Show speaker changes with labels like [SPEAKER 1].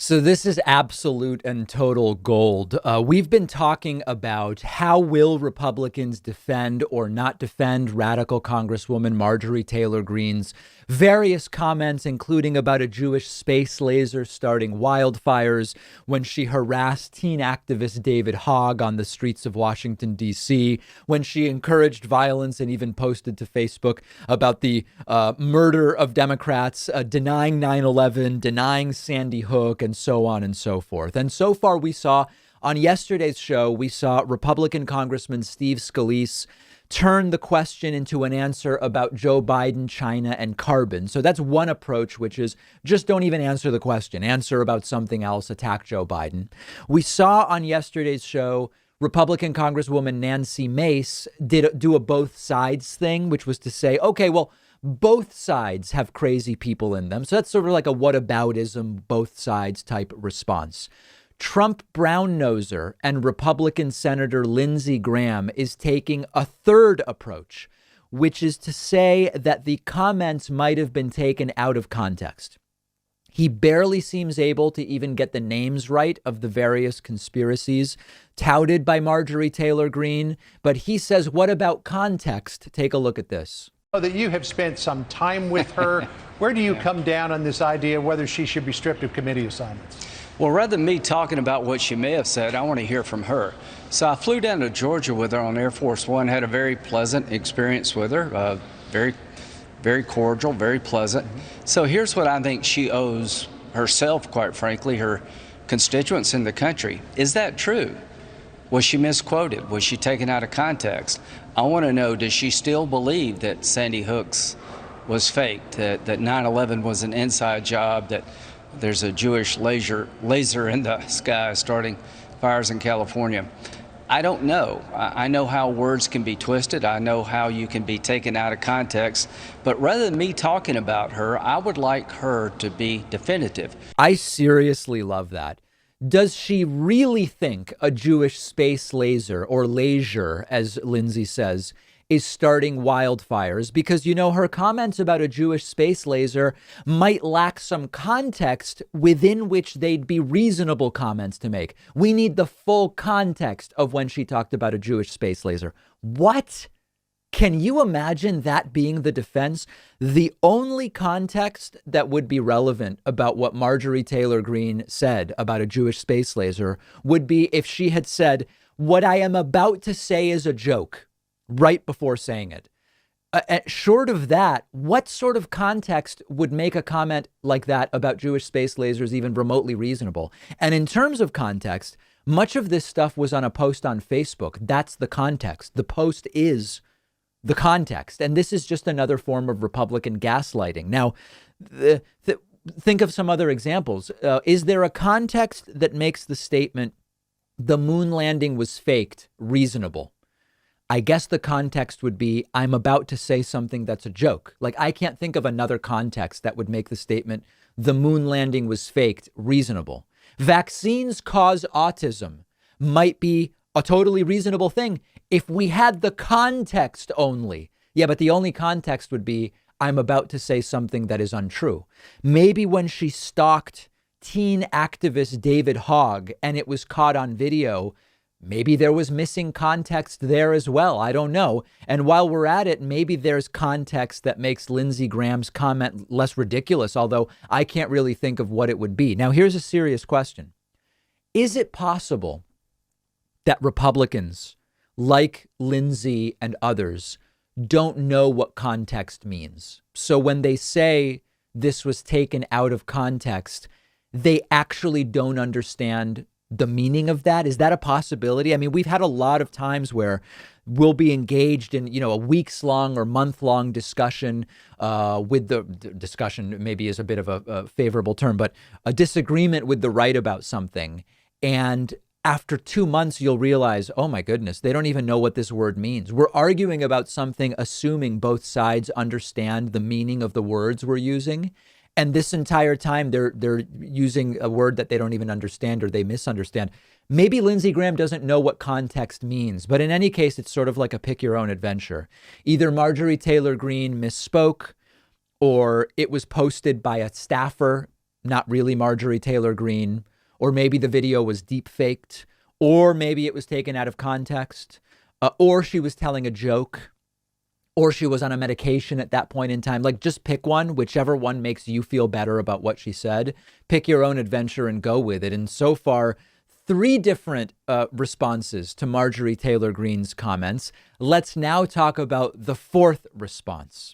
[SPEAKER 1] So this is absolute and total gold. We've been talking about how will Republicans defend or not defend radical Congresswoman Marjorie Taylor Greene's various comments, including about a Jewish space laser starting wildfires when she harassed teen activist David Hogg on the streets of Washington, D.C., when she encouraged violence and even posted to Facebook about the murder of Democrats, denying 9/11, denying Sandy Hook, and so on and so forth. And so far, we saw on yesterday's show, we saw Republican Congressman Steve Scalise turn the question into an answer about Joe Biden, China, and carbon. So that's one approach, which is just don't even answer the question. Answer about something else. Attack Joe Biden. We saw on yesterday's show Republican Congresswoman Nancy Mace do a both sides thing, which was to say, OK, well, both sides have crazy people in them. So that's sort of like a whataboutism, both sides type response. Trump brown-noser and Republican Senator Lindsey Graham is taking a third approach, which is to say that the comments might have been taken out of context. He barely seems able to even get the names right of the various conspiracies touted by Marjorie Taylor Greene. But he says, what about context? Take a look at this.
[SPEAKER 2] That you have spent some time with her. Where do you come down on this idea of whether she should be stripped of committee assignments?
[SPEAKER 3] Well, rather than me talking about what she may have said, I want to hear from her. So I flew down to Georgia with her on Air Force One, had a very pleasant experience with her, very cordial, very pleasant. So here's what I think she owes herself, quite frankly, her constituents in the country. Is that true? Was she misquoted? Was she taken out of context? I want to know, does she still believe that Sandy Hook's was faked, that 9/11 was an inside job, that there's a Jewish laser in the sky starting fires in California? I don't know. I know how words can be twisted. I know how you can be taken out of context. But rather than me talking about her, I would like her to be definitive.
[SPEAKER 1] I seriously love that. Does she really think a Jewish space laser, or laser, as Lindsey says, is starting wildfires? Because, you know, her comments about a Jewish space laser might lack some context within which they'd be reasonable comments to make. We need the full context of when she talked about a Jewish space laser. What? Can you imagine that being the defense? The only context that would be relevant about what Marjorie Taylor Greene said about a Jewish space laser would be if she had said, what I am about to say is a joke, right before saying it. Short of that, what sort of context would make a comment like that about Jewish space lasers even remotely reasonable? And in terms of context, much of this stuff was on a post on Facebook. That's the context. The post is the context. And this is just another form of Republican gaslighting. Now, think of some other examples. Is there a context that makes the statement, the moon landing was faked, reasonable? I guess the context would be, I'm about to say something that's a joke. Like, I can't think of another context that would make the statement, the moon landing was faked, reasonable. Vaccines cause autism might be a totally reasonable thing if we had the context only. Yeah, but the only context would be, I'm about to say something that is untrue. Maybe when she stalked teen activist David Hogg and it was caught on video, maybe there was missing context there as well. I don't know. And while we're at it, maybe there's context that makes Lindsey Graham's comment less ridiculous, although I can't really think of what it would be. Now, here's a serious question. Is it possible that Republicans like Lindsey and others don't know what context means? So when they say this was taken out of context, they actually don't understand the meaning of that? Is that a possibility? I mean, we've had a lot of times where we'll be engaged in, a weeks long or month long discussion with the discussion maybe is a bit of a favorable term, but a disagreement with the right about something. And after 2 months, you'll realize, oh, my goodness, they don't even know what this word means. We're arguing about something, assuming both sides understand the meaning of the words we're using. And this entire time, they're using a word that they don't even understand or they misunderstand. Maybe Lindsey Graham doesn't know what context means. But in any case, it's sort of like a pick your own adventure. Either Marjorie Taylor Greene misspoke or it was posted by a staffer not really Marjorie Taylor Greene, or maybe the video was deep faked, or maybe it was taken out of context, or she was telling a joke, or she was on a medication at that point in time. Like, just pick one, whichever one makes you feel better about what she said. Pick your own adventure and go with it. And so far, 3 different responses to Marjorie Taylor Greene's comments. Let's now talk about the 4th response.